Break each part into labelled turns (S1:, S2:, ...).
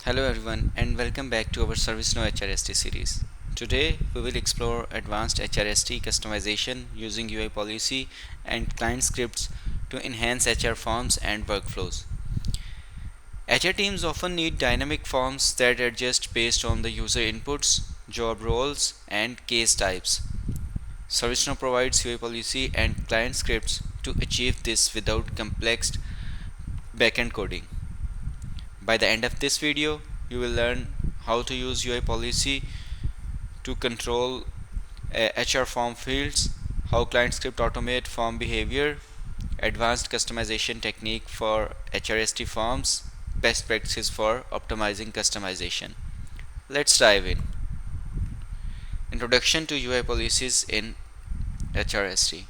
S1: Hello everyone and welcome back to our ServiceNow HRST series. Today we will explore advanced HRST customization using UI policy and client scripts to enhance HR forms and workflows. HR teams often need dynamic forms that adjust based on the user inputs, job roles, and case types. ServiceNow provides UI policy and client scripts to achieve this without complex backend coding. By the end of this video, you will learn how to use UI policy to control HR form fields, how client script automate form behavior, advanced customization technique for HRST forms, best practices for optimizing customization. Let's dive in. Introduction to UI policies in HRST.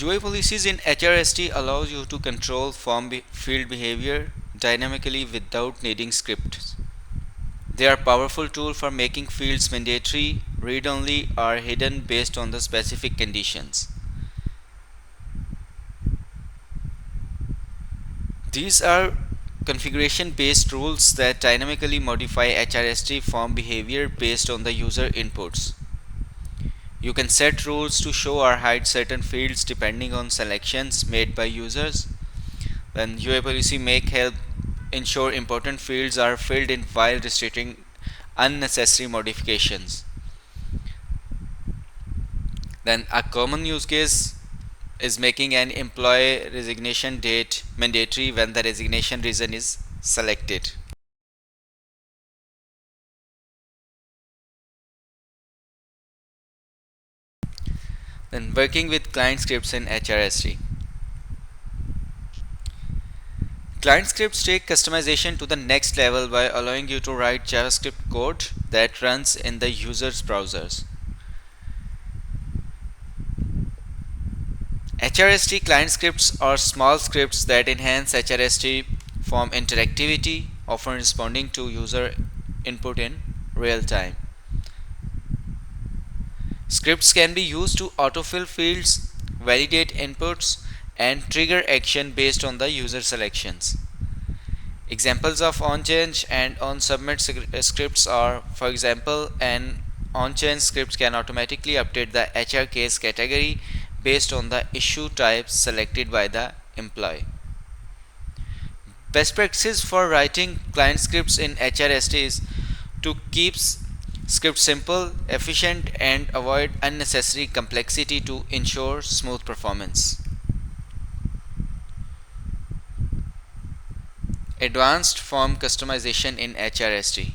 S1: UI policies in HRST allows you to control field behavior dynamically without needing scripts. They are a powerful tool for making fields mandatory, read-only, or hidden based on the specific conditions. These are configuration-based rules that dynamically modify HRST form behavior based on the user inputs. You can set rules to show or hide certain fields depending on selections made by users. Then UI policy make help ensure important fields are filled in while restricting unnecessary modifications. Then a common use case is making an employee resignation date mandatory when the resignation reason is selected. Then working with client scripts in HRST. Client scripts take customization to the next level by allowing you to write JavaScript code that runs in the user's browsers. HRST client scripts are small scripts that enhance HRST form interactivity, often responding to user input in real time. Scripts can be used to autofill fields, validate inputs, and trigger action based on the user selections. Examples of onChange and onSubmit scripts are, for example, an onChange script can automatically update the HR case category based on the issue type selected by the employee. Best practices for writing client scripts in HRST is to keep scripts simple, efficient, and avoid unnecessary complexity to ensure smooth performance. Advanced form customization in HRST.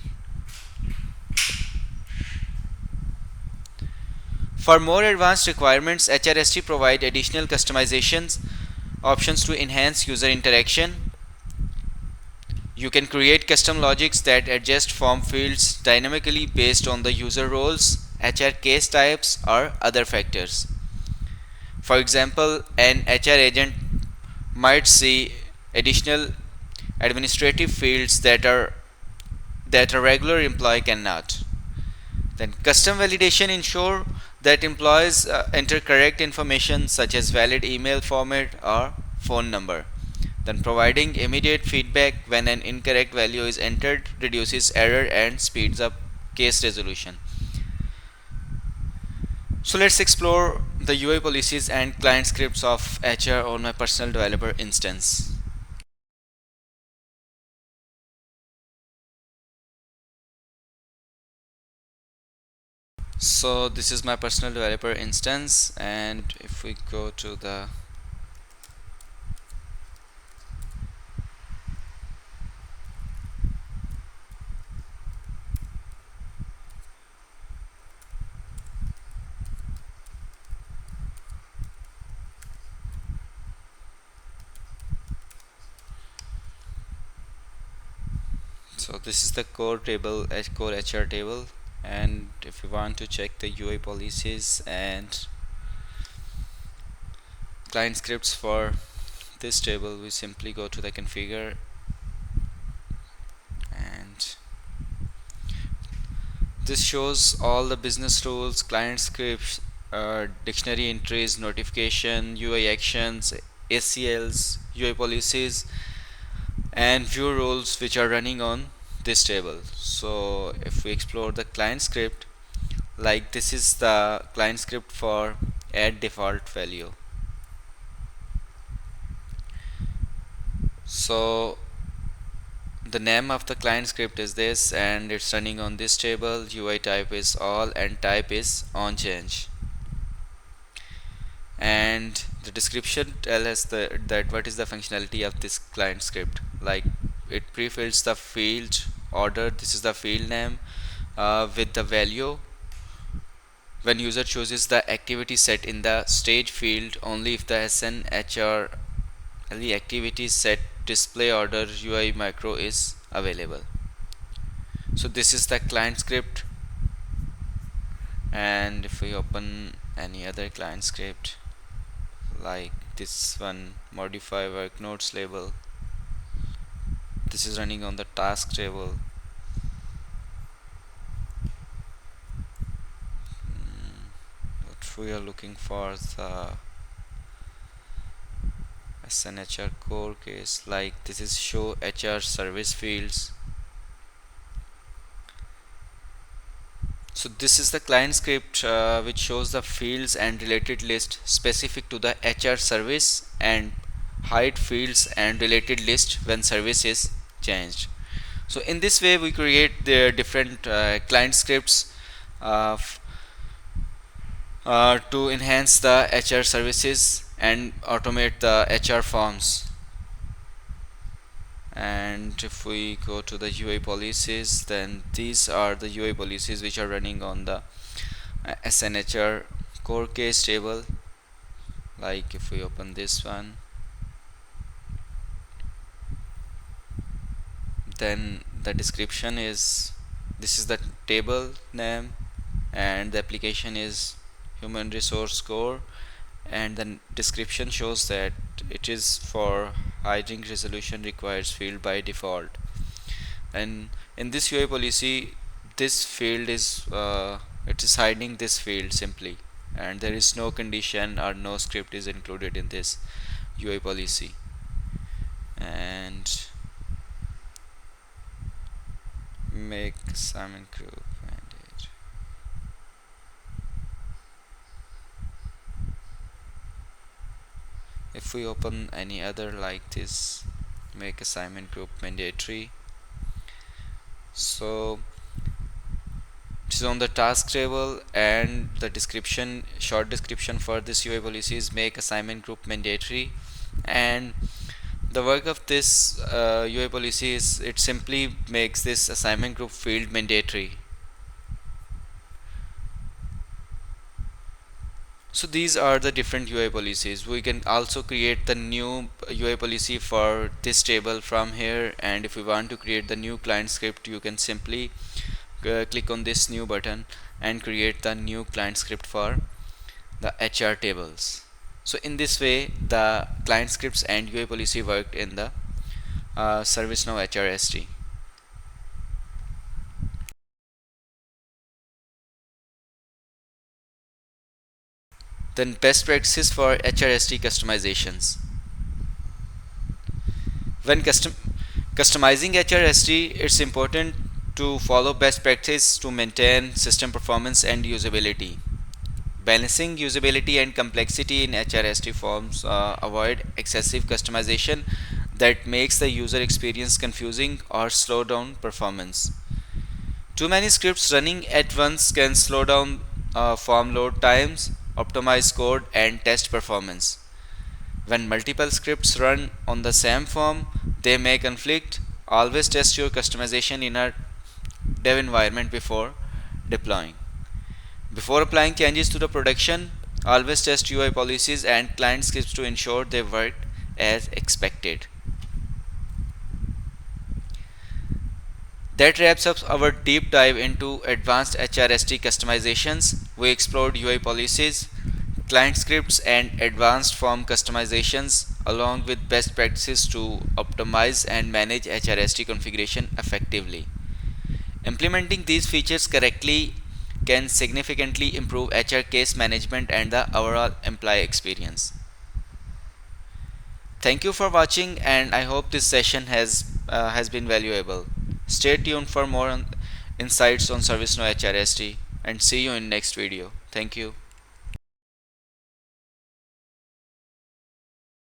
S1: For more advanced requirements, HRST provide additional customizations options to enhance user interaction. You can create custom logics that adjust form fields dynamically based on the user roles, HR case types, or other factors. For example, an HR agent might see additional administrative fields that a regular employee cannot. Then custom validation ensure that employees enter correct information such as valid email format or phone number. Then providing immediate feedback when an incorrect value is entered reduces error and speeds up case resolution. So let's explore the UI policies and client scripts of HR on my personal developer instance. So this is my personal developer instance, and if we go to the so this is the core table, core HR table, and if you want to check the UI policies and client scripts for this table, we simply go to the configure, and this shows all the business rules, client scripts, dictionary entries, notification, UI actions, ACLs, UI policies, and view rules which are running on this table. So if we explore the client script, like this is the client script for add default value. So the name of the client script is this, and it's running on this table. UI type is all and type is on change, and the description tells us that what is the functionality of this client script. Like it pre-fills the field order, this is the field name, with the value. When user chooses the activity set in the stage field, only if the SNHR the activity set display order UI macro is available. So this is the client script, and if we open any other client script like this one, modify work notes label, this is running on the task table. What we are looking for the SNHR core case, like this is show HR service fields. So this is the client script which shows the fields and related list specific to the HR service, and hide fields and related list when service is changed. So in this way we create the different client scripts uh, to enhance the HR services and automate the HR forms. And if we go to the UI policies, then these are the UI policies which are running on the SNHR core case table. Like if we open this one, then the description is, this is the table name, and the application is human resource core, and the description shows that it is for hiding resolution requires field by default. And in this UI policy, this field is it is hiding this field simply, and there is no condition or no script is included in this UI policy. And make assignment group mandate. If we open any other like this, make assignment group mandatory, so it is on the task table, and the description, short description for this UI policy is make assignment group mandatory. And the work of this UI policy is it simply makes this assignment group field mandatory. So these are the different UI policies. We can also create the new UI policy for this table from here, and if we want to create the new client script, you can simply click on this new button and create the new client script for the HR tables. So in this way the client scripts and UI policy worked in the ServiceNow HRSD. Then best practices for HRSD customizations. When customizing HRSD, it's important to follow best practice to maintain system performance and usability. Balancing usability and complexity in HRSD forms avoid excessive customization that makes the user experience confusing or slow down performance. Too many scripts running at once can slow down form load times, optimize code, and test performance. When multiple scripts run on the same form, they may conflict. Always test your customization in a dev environment before deploying. Before applying changes to the production, always test UI policies and client scripts to ensure they work as expected. That wraps up our deep dive into advanced HRSD customizations. We explored UI policies, client scripts, and advanced form customizations along with best practices to optimize and manage HRSD configuration effectively. Implementing these features correctly can significantly improve HR case management and the overall employee experience. Thank you for watching, and I hope this session has been valuable. Stay tuned for more insights on ServiceNow HRSD, and see you in next video. Thank you.